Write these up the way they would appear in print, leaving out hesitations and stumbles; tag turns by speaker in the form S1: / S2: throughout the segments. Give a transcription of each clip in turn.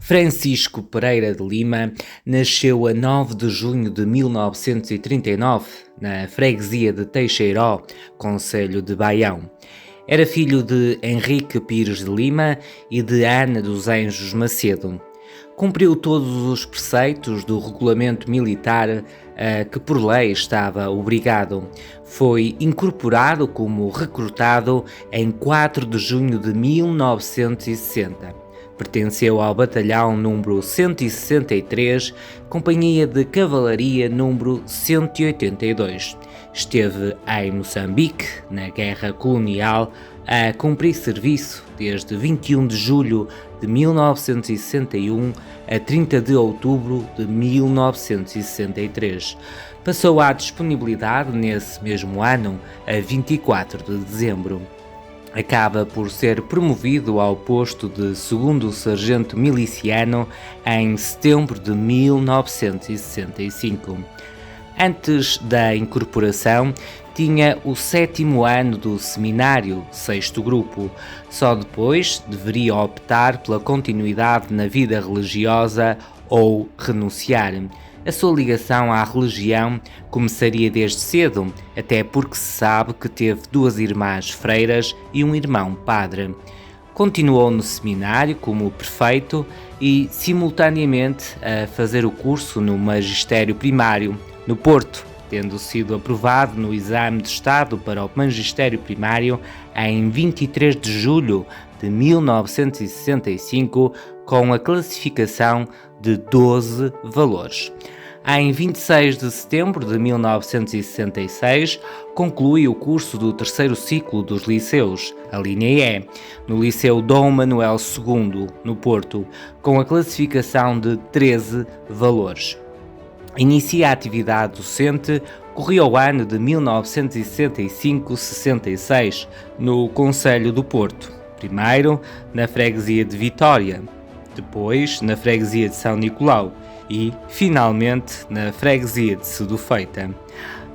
S1: Francisco Pereira de Lima nasceu a 9 de junho de 1939, na freguesia de Teixeiró, concelho de Baião. Era filho de Henrique Pires de Lima e de Ana dos Anjos Macedo. Cumpriu todos os preceitos do regulamento militar a que por lei estava obrigado. Foi incorporado como recrutado em 4 de junho de 1960. Pertenceu ao batalhão número 163, Companhia de Cavalaria número 182. Esteve em Moçambique, na Guerra Colonial, a cumprir serviço desde 21 de julho de 1961 a 30 de outubro de 1963. Passou à disponibilidade nesse mesmo ano, a 24 de dezembro. Acaba por ser promovido ao posto de segundo sargento miliciano em setembro de 1965. Antes da incorporação, tinha o 7º ano do seminário, 6º grupo. Só depois deveria optar pela continuidade na vida religiosa ou renunciar. A sua ligação à religião começaria desde cedo, até porque se sabe que teve 2 irmãs freiras e um irmão padre. Continuou no seminário como prefeito e, simultaneamente, a fazer o curso no magistério primário, no Porto, tendo sido aprovado no exame de Estado para o magistério primário em 23 de julho de 1965, com a classificação de 12 valores. Em 26 de setembro de 1966, conclui o curso do 3º ciclo dos liceus, a linha E, no Liceu Dom Manuel II, no Porto, com a classificação de 13 valores. Inicia a atividade docente, corria o ano de 1965-66, no Concelho do Porto, primeiro na freguesia de Vitória, depois na freguesia de São Nicolau e, finalmente, na freguesia de Sedufeita.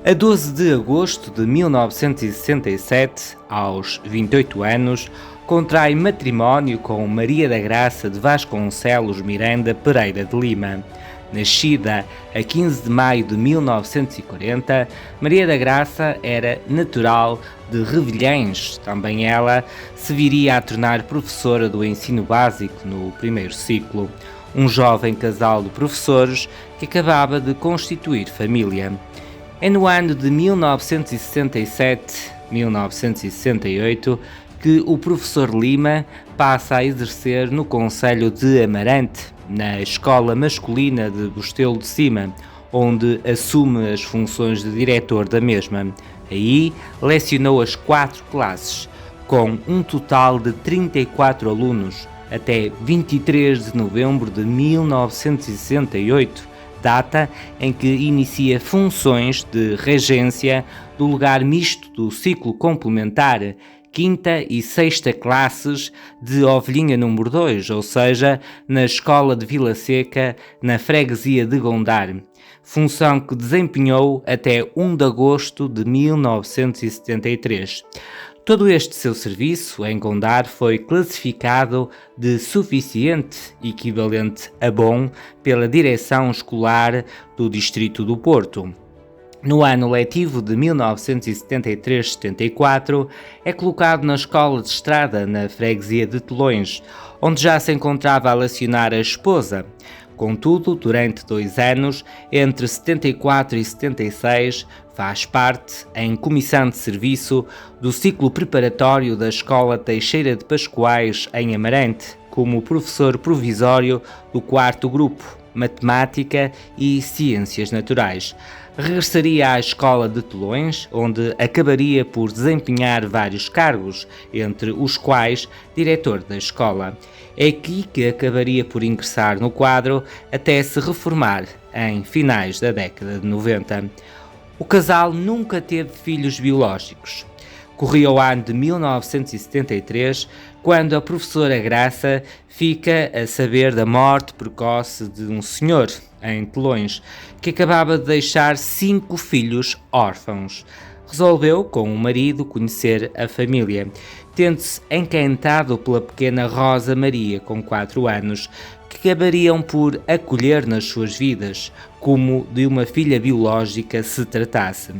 S1: A 12 de agosto de 1967, aos 28 anos, contrai matrimónio com Maria da Graça de Vasconcelos Miranda Pereira de Lima. Nascida a 15 de maio de 1940, Maria da Graça era natural de Revilhães. Também ela se viria a tornar professora do ensino básico no 1º ciclo, um jovem casal de professores que acabava de constituir família. É no ano de 1967-1968 que o professor Lima passa a exercer no concelho de Amarante, na Escola Masculina de Bostelo de Cima, onde assume as funções de diretor da mesma. Aí lecionou as 4 classes, com um total de 34 alunos, até 23 de novembro de 1968, data em que inicia funções de regência do lugar misto do ciclo complementar, 5ª e 6ª classes de Ovelhinha número 2, ou seja, na Escola de Vila Seca, na freguesia de Gondar, função que desempenhou até 1 de agosto de 1973. Todo este seu serviço em Gondar foi classificado de suficiente, equivalente a bom, pela direção escolar do Distrito do Porto. No ano letivo de 1973-74, é colocado na Escola de Estrada, na freguesia de Telões, onde já se encontrava a lecionar a esposa. Contudo, durante 2 anos, entre 74 e 76, faz parte, em comissão de serviço, do ciclo preparatório da Escola Teixeira de Pascoais, em Amarante, como professor provisório do 4º grupo, Matemática e Ciências Naturais. Regressaria à Escola de Telões, onde acabaria por desempenhar vários cargos, entre os quais diretor da escola. É aqui que acabaria por ingressar no quadro até se reformar, em finais da década de 90. O casal nunca teve filhos biológicos. Corria o ano de 1973, quando a professora Graça fica a saber da morte precoce de um senhor, em Telões, que acabava de deixar 5 filhos órfãos. Resolveu, com o marido, conhecer a família, tendo-se encantado pela pequena Rosa Maria, com 4 anos, que acabariam por acolher nas suas vidas, como de uma filha biológica se tratasse.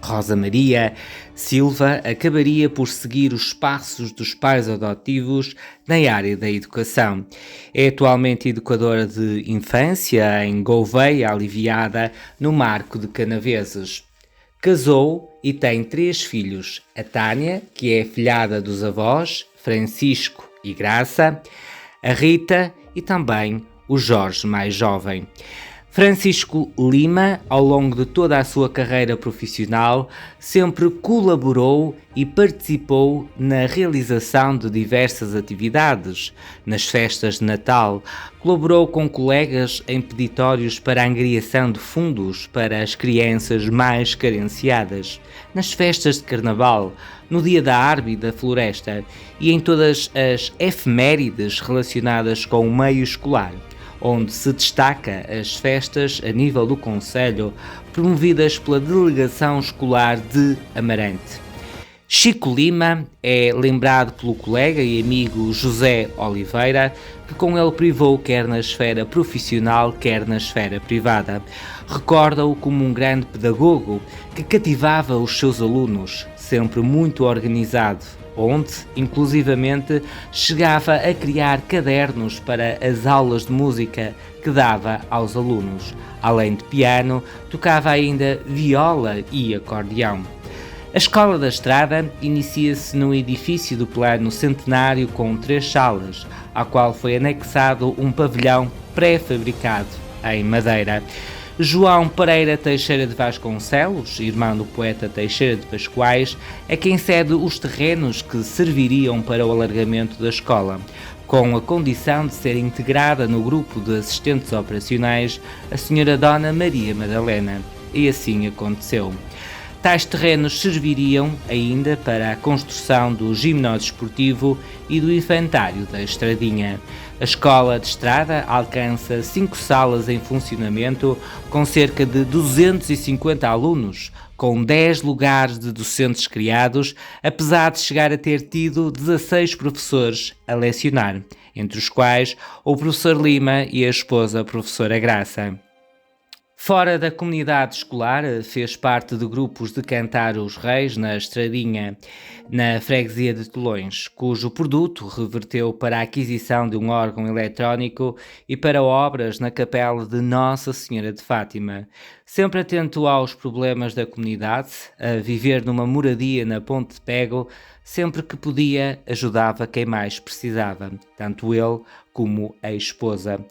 S1: Rosa Maria Silva acabaria por seguir os passos dos pais adotivos na área da educação. É atualmente educadora de infância em Gouveia Aliviada, no Marco de Canaveses. Casou e tem 3 filhos, a Tânia, que é filhada dos avós, Francisco e Graça, a Rita e também o Jorge mais jovem. Francisco Lima, ao longo de toda a sua carreira profissional, sempre colaborou e participou na realização de diversas atividades. Nas festas de Natal, colaborou com colegas em peditórios para a angariação de fundos para as crianças mais carenciadas. Nas festas de Carnaval, no Dia da Árvore e da Floresta e em todas as efemérides relacionadas com o meio escolar, onde se destaca as festas a nível do concelho, promovidas pela Delegação Escolar de Amarante. Chico Lima é lembrado pelo colega e amigo José Oliveira, que com ele privou quer na esfera profissional, quer na esfera privada. Recorda-o como um grande pedagogo que cativava os seus alunos, sempre muito organizado, onde, inclusivamente, chegava a criar cadernos para as aulas de música que dava aos alunos. Além de piano, tocava ainda viola e acordeão. A Escola da Estrada inicia-se no edifício do Plano Centenário com 3 salas, ao qual foi anexado um pavilhão pré-fabricado em madeira. João Pereira Teixeira de Vasconcelos, irmão do poeta Teixeira de Pascoais, é quem cede os terrenos que serviriam para o alargamento da escola, com a condição de ser integrada no grupo de assistentes operacionais a Sra. Dona Maria Madalena. E assim aconteceu. Tais terrenos serviriam ainda para a construção do ginásio esportivo e do infantário da Estradinha. A Escola de Estrada alcança 5 salas em funcionamento, com cerca de 250 alunos, com 10 lugares de docentes criados, apesar de chegar a ter tido 16 professores a lecionar, entre os quais o professor Lima e a esposa, a professora Graça. Fora da comunidade escolar, fez parte de grupos de cantar os reis na Estradinha, na freguesia de Tolões, cujo produto reverteu para a aquisição de um órgão eletrónico e para obras na capela de Nossa Senhora de Fátima. Sempre atento aos problemas da comunidade, a viver numa moradia na Ponte de Pego, sempre que podia ajudava quem mais precisava, tanto ele como a esposa.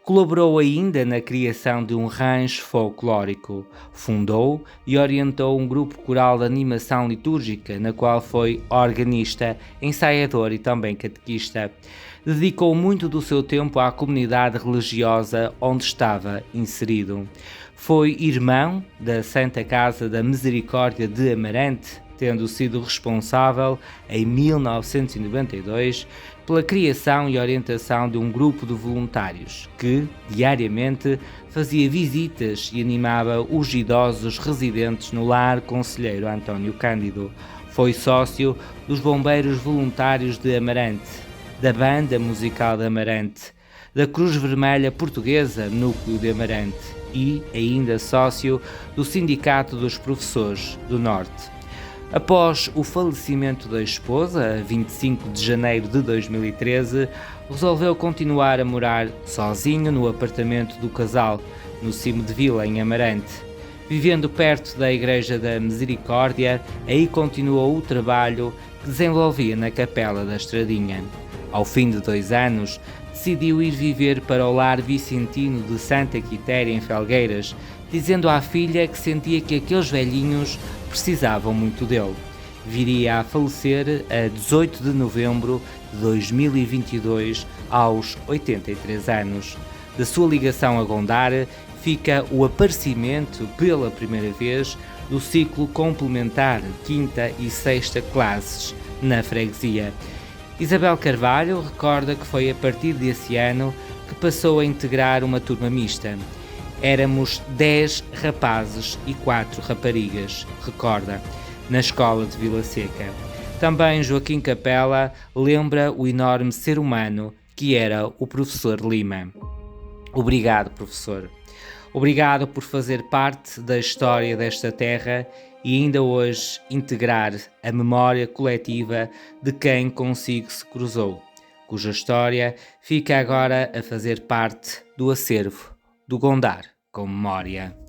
S1: Colaborou ainda na criação de um rancho folclórico, fundou e orientou um grupo coral de animação litúrgica, na qual foi organista, ensaiador e também catequista. Dedicou muito do seu tempo à comunidade religiosa onde estava inserido. Foi irmão da Santa Casa da Misericórdia de Amarante, tendo sido responsável, em 1992, pela criação e orientação de um grupo de voluntários que, diariamente, fazia visitas e animava os idosos residentes no Lar Conselheiro António Cândido. Foi sócio dos Bombeiros Voluntários de Amarante, da Banda Musical de Amarante, da Cruz Vermelha Portuguesa, Núcleo de Amarante, e ainda sócio do Sindicato dos Professores do Norte. Após o falecimento da esposa, a 25 de janeiro de 2013, resolveu continuar a morar sozinho no apartamento do casal, no cimo de Vila, em Amarante. Vivendo perto da Igreja da Misericórdia, aí continuou o trabalho que desenvolvia na Capela da Estradinha. Ao fim de 2 anos, decidiu ir viver para o Lar Vicentino de Santa Quitéria, em Felgueiras, dizendo à filha que sentia que aqueles velhinhos precisavam muito dele. Viria a falecer a 18 de novembro de 2022, aos 83 anos. Da sua ligação a Gondar, fica o aparecimento, pela primeira vez, do ciclo complementar 5ª e 6ª classes na freguesia. Isabel Carvalho recorda que foi a partir desse ano que passou a integrar uma turma mista. Éramos 10 rapazes e 4 raparigas, recorda, na escola de Vila Seca. Também Joaquim Capela lembra o enorme ser humano que era o professor Lima. Obrigado, professor. Obrigado por fazer parte da história desta terra e ainda hoje integrar a memória coletiva de quem consigo se cruzou, cuja história fica agora a fazer parte do acervo do Gondar com Memória.